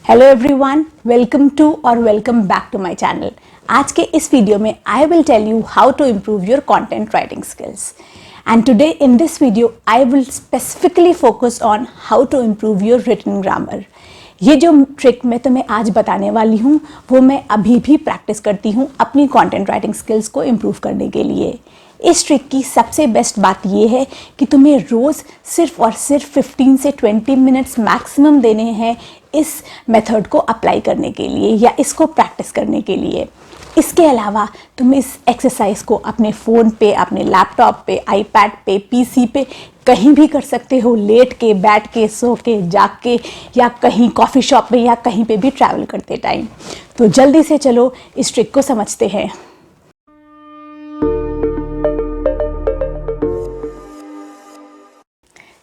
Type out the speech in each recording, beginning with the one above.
Hello everyone, welcome to और welcome back to my channel. आज के इस वीडियो में I will tell you how to improve your content writing skills and today in this video I will specifically focus on how to improve your written grammar. ये जो trick मैं तुम्हें आज बताने वाली हूँ वो मैं अभी भी प्रैक्टिस करती हूँ अपनी कंटेंट राइटिंग स्किल्स को इम्प्रूव करने के लिए। इस ट्रिक की सबसे बेस्ट बात यह है कि तुम्हें रोज़ सिर्फ और सिर्फ 15 से 20 मिनट्स मैक्सिमम देने हैं इस मेथड को अप्लाई करने के लिए या इसको प्रैक्टिस करने के लिए। इसके अलावा तुम इस एक्सरसाइज को अपने फ़ोन पे, अपने लैपटॉप पे, आईपैड पे, पीसी पे कहीं भी कर सकते हो, लेट के, बैठ के, सो के, जाग के, या कहीं कॉफ़ी शॉप में या कहीं पे भी ट्रैवल करते टाइम। तो जल्दी से चलो इस ट्रिक को समझते हैं।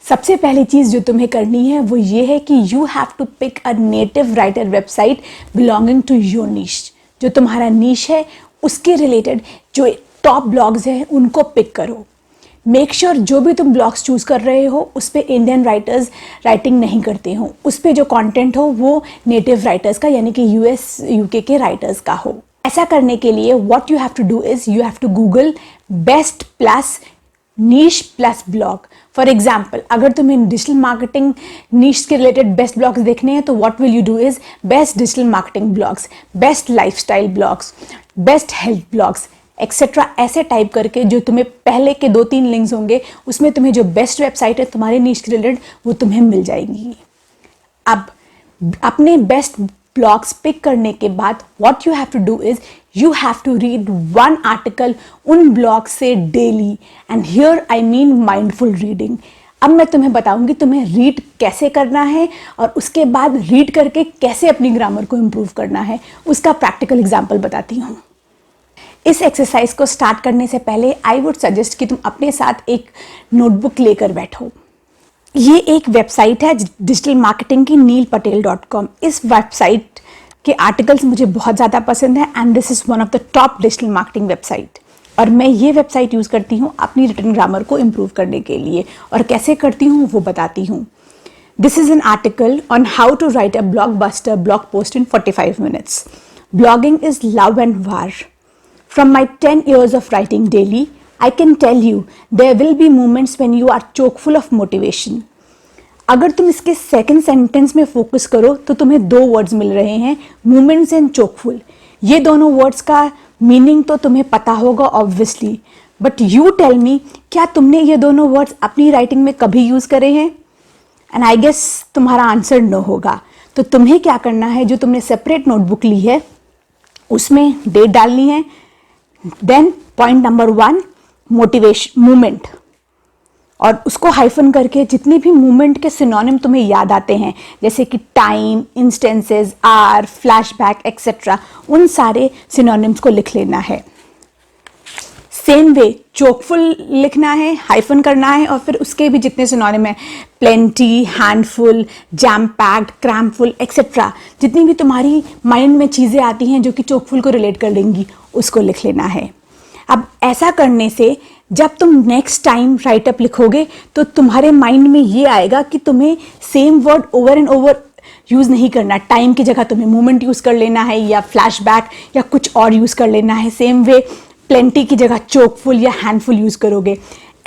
सबसे पहली चीज़ जो तुम्हें करनी है वो ये है कि you have to pick a native writer website belonging to your niche. जो तुम्हारा नीश है उसके रिलेटेड जो टॉप ब्लॉग्स हैं उनको पिक करो। मेक श्योर जो भी तुम ब्लॉग्स चूज़ कर रहे हो उस पर इंडियन राइटर्स राइटिंग नहीं करते हो, उस पर जो कंटेंट हो वो नेटिव राइटर्स का यानी कि यूएस यूके के राइटर्स का हो। ऐसा करने के लिए what you have to do is you have to Google best plus niche plus blog. For example, अगर तुम्हें डिजिटल मार्केटिंग नीश के रिलेटेड बेस्ट ब्लॉग्स देखने हैं तो what will you do is best digital marketing blogs, best lifestyle blogs, best health blogs etcetera. ऐसे type करके जो तुम्हें पहले के 2-3 लिंक्स होंगे उसमें तुम्हें जो बेस्ट वेबसाइट है तुम्हारे नीश के रिलेटेड वो तुम्हें मिल जाएगी। अब अपने बेस्ट ब्लॉग्स पिक करने के बाद what you have to do is you have to read 1 article उन ब्लॉग से daily, and here I mean mindful reading. अब मैं तुम्हें बताऊंगी तुम्हें रीड कैसे करना है और उसके बाद रीड करके कैसे अपनी ग्रामर को इम्प्रूव करना है, उसका प्रैक्टिकल एग्जाम्पल बताती हूँ। इस एक्सरसाइज को स्टार्ट करने से पहले आई वुड सजेस्ट कि तुम अपने साथ एक नोटबुक लेकर बैठो। ये एक वेबसाइट है डिजिटल मार्केटिंग की, neelpatel.com। इस वेबसाइट के आर्टिकल्स मुझे बहुत ज़्यादा पसंद है and this is one of the top digital marketing website. और मैं ये वेबसाइट यूज़ करती हूँ अपनी रिटन ग्रामर को इम्प्रूव करने के लिए, और कैसे करती हूँ वो बताती हूँ। This is an article on how to write a blockbuster blog post in 45 minutes. Blogging is love and war. From my 10 years of writing daily, I can tell you there will be moments when you are chock full of motivation. अगर तुम इसके second sentence में focus करो तो तुम्हें 2 words मिल रहे हैं, moments and चोकफुल। ये दोनों वर्ड्स का मीनिंग तो तुम्हें पता होगा obviously, but you tell me, क्या तुमने ये दोनों वर्ड्स अपनी राइटिंग में कभी यूज़ करे हैं? एंड आई गेस तुम्हारा आंसर नो होगा। तो तुम्हें क्या करना है, जो तुमने सेपरेट नोटबुक ली है उसमें डेट डालनी है। Then point number 1 motivation movement, और उसको हाइफन करके जितने भी मूवमेंट के सिनोनिम तुम्हें याद आते हैं जैसे कि time, instances, or, flashback etcetera, उन सारे सिनोनिम्स को लिख लेना है। सेम वे चोकफुल लिखना है, हाइफन करना है, और फिर उसके भी जितने सिनोनिम है plenty, handful, jam packed, cramful etcetera, जितनी भी तुम्हारी माइंड में चीज़ें आती हैं जो कि चोकफुल को रिलेट कर देंगी उसको लिख लेना है। अब ऐसा करने से जब तुम नेक्स्ट टाइम राइटअप लिखोगे तो तुम्हारे माइंड में ये आएगा कि तुम्हें same word over and over use नहीं करना। टाइम की जगह तुम्हें मोमेंट यूज़ कर लेना है या फ्लैशबैक या कुछ और यूज़ कर लेना है। सेम वे प्लेंटी की जगह चोकफुल या हैंडफुल यूज़ करोगे।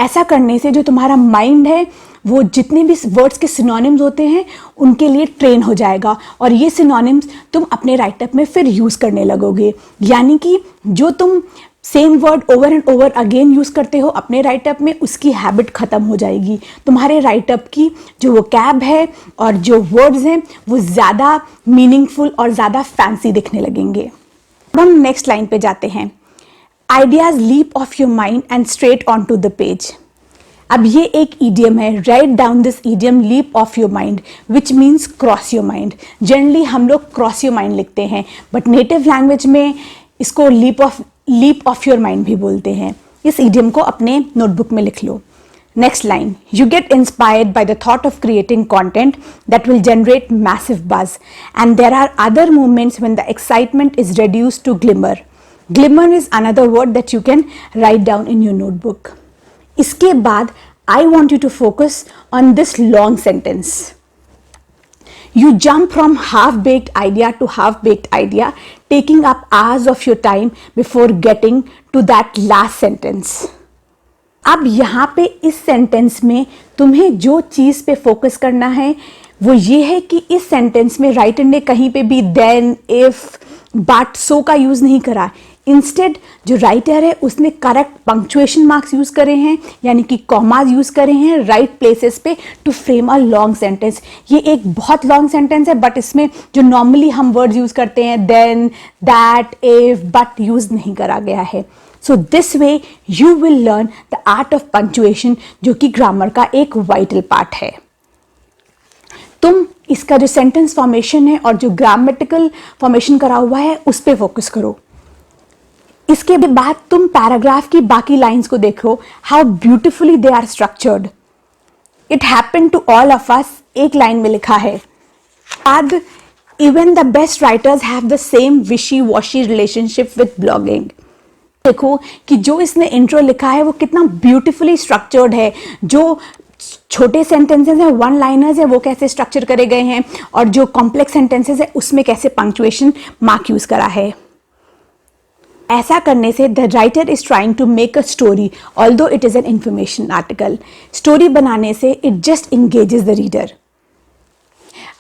ऐसा करने से जो तुम्हारा माइंड है वो जितने भी वर्ड्स के सिनोनिम्स होते हैं उनके लिए ट्रेन हो जाएगा, और ये सिनोनिम्स तुम अपने राइटअप में फिर यूज़ करने लगोगे। यानी कि जो तुम same word over and over again use करते हो अपने राइटअप में, उसकी हैबिट ख़त्म हो जाएगी। तुम्हारे राइटअप की जो वोकैब है और जो वर्ड्स हैं वो ज़्यादा मीनिंगफुल और ज़्यादा फैंसी दिखने लगेंगे। अब हम नेक्स्ट लाइन पे जाते हैं। Ideas leap off your mind and straight on to the page. अब ये एक ईडियम है, write down this idiom leap off your mind, which means cross your mind. Generally हम लोग क्रॉस योर माइंड लिखते हैं, बट नेटिव लैंग्वेज में इसको लीप ऑफ योर माइंड भी बोलते हैं। इस ईडियम को अपने नोटबुक में लिख लो। Next line, you get inspired by the thought of creating content that will generate massive buzz, and there are other moments when the excitement is reduced to glimmer. Glimmer is another word that you can write down in your notebook. इसके बाद I want you to focus on this long sentence. You jump from half-baked idea to half-baked idea, taking up hours of your time before getting to that last sentence. अब यहाँ पे इस sentence में तुम्हें जो चीज़ पे फोकस करना है वो ये है कि इस सेंटेंस में राइटर ने कहीं पे भी देन, इफ, बट, सो का यूज़ नहीं करा. इंस्टेड जो राइटर है उसने करेक्ट पंक्चुएशन मार्क्स यूज़ करे हैं, यानी कि कॉमाज यूज़ करे हैं राइट प्लेसेस पे to frame a long sentence. ये एक बहुत लॉन्ग सेंटेंस है बट इसमें जो नॉर्मली हम वर्ड्स यूज़ करते हैं then, that, if, but use नहीं करा गया है. So this way you will learn the art of punctuation, जो कि ग्रामर का एक वाइटल पार्ट है. तुम इसका जो सेंटेंस फॉर्मेशन है और जो ग्रामेटिकल फॉर्मेशन करा हुआ है उस पर फोकस करो. इसके बाद तुम पैराग्राफ की बाकी लाइंस को देखो, how beautifully they are structured. It happen to all of us, एक लाइन में लिखा है, आज even the best writers have the same wishy washy relationship with blogging. देखो कि जो इसने इंट्रो लिखा है वो कितना ब्यूटिफुली स्ट्रक्चर्ड है. जो छोटे सेंटेंसेस हैं, वन लाइनर्स है, वो कैसे स्ट्रक्चर करे गए हैं और जो कॉम्प्लेक्स सेंटेंसेस है उसमें कैसे पंक्चुएशन मार्क यूज करा है. ऐसा करने से the writer is trying to make a story although it is an information article. Story बनाने से it just engages the reader.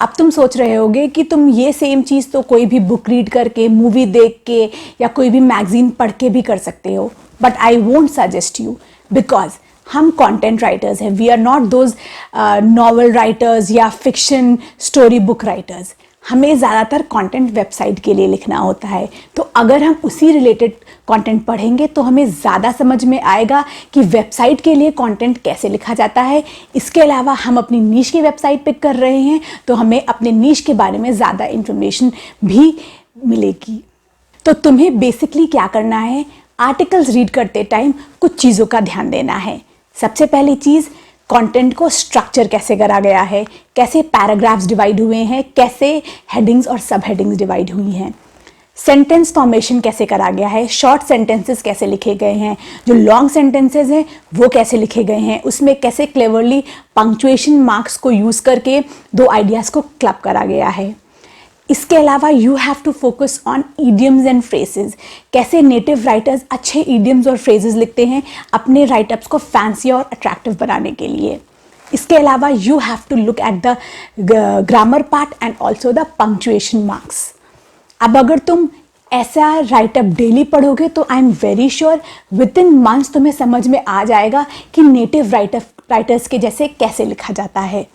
अब तुम सोच रहे होगे कि तुम ये सेम चीज़ तो कोई भी बुक रीड करके, मूवी देख के या कोई भी मैगजीन पढ़ के भी कर सकते हो, but I won't suggest you, because हम कंटेंट राइटर्स हैं. We are not those novel writers या फिक्शन स्टोरी बुक राइटर्स. हमें ज़्यादातर कंटेंट वेबसाइट के लिए लिखना होता है. तो अगर हम उसी रिलेटेड कंटेंट पढ़ेंगे तो हमें ज़्यादा समझ में आएगा कि वेबसाइट के लिए कंटेंट कैसे लिखा जाता है. इसके अलावा हम अपनी नीश की वेबसाइट पिक कर रहे हैं तो हमें अपने नीश के बारे में ज़्यादा इंफॉर्मेशन भी मिलेगी. तो तुम्हें बेसिकली क्या करना है, आर्टिकल्स रीड करते टाइम कुछ चीज़ों का ध्यान देना है. सबसे पहली चीज़, कंटेंट को स्ट्रक्चर कैसे करा गया है, कैसे पैराग्राफ्स डिवाइड हुए हैं, कैसे हेडिंग्स और सब हेडिंग्स डिवाइड हुई हैं. सेंटेंस फॉर्मेशन कैसे करा गया है, शॉर्ट सेंटेंसेस कैसे लिखे गए हैं, जो लॉन्ग सेंटेंसेस हैं वो कैसे लिखे गए हैं, उसमें कैसे क्लेवरली पंक्चुएशन मार्क्स को यूज़ करके दो आइडियाज़ को क्लब करा गया है. इसके अलावा you have to focus on idioms and phrases. कैसे नेटिव राइटर्स अच्छे ईडियम्स और फ्रेजेस लिखते हैं अपने राइटअप्स को फैंसी और अट्रैक्टिव बनाने के लिए. इसके अलावा you have to look at the grammar part and also the punctuation marks. अब अगर तुम ऐसा राइटअप डेली पढ़ोगे तो I am very sure within months तुम्हें समझ में आ जाएगा कि नेटिव राइटर्स के जैसे कैसे लिखा जाता है.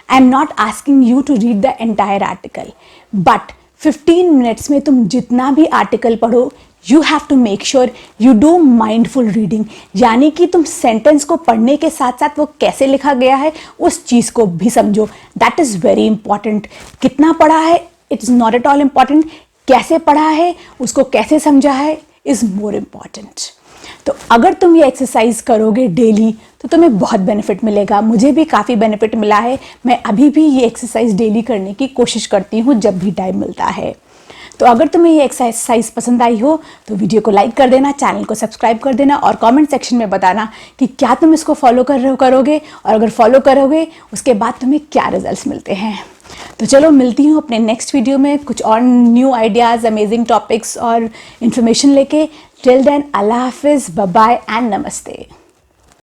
I am not asking you to read the entire article, but 15 minutes में तुम जितना भी आर्टिकल पढ़ो, you have to make sure you do mindful reading. यानी कि तुम सेंटेंस को पढ़ने के साथ साथ वो कैसे लिखा गया है उस चीज़ को भी समझो. That is very important. कितना पढ़ा है it is not at all important. कैसे पढ़ा है, उसको कैसे समझा है is more important. तो अगर तुम ये एक्सरसाइज करोगे डेली तो तुम्हें बहुत बेनिफिट मिलेगा. मुझे भी काफ़ी बेनिफिट मिला है. मैं अभी भी ये एक्सरसाइज डेली करने की कोशिश करती हूँ जब भी टाइम मिलता है. तो अगर तुम्हें ये एक्सरसाइज पसंद आई हो तो वीडियो को लाइक कर देना, चैनल को सब्सक्राइब कर देना और कमेंट सेक्शन में बताना कि क्या तुम इसको फॉलो करोगे और अगर फॉलो करोगे उसके बाद तुम्हें क्या रिजल्ट्स मिलते हैं. तो चलो मिलती हूँ अपने नेक्स्ट वीडियो में कुछ और न्यू आइडियाज़, अमेजिंग टॉपिक्स और इन्फॉर्मेशन लेके. टिल देन, अल्लाह हाफिज़, बाय बाय एंड नमस्ते.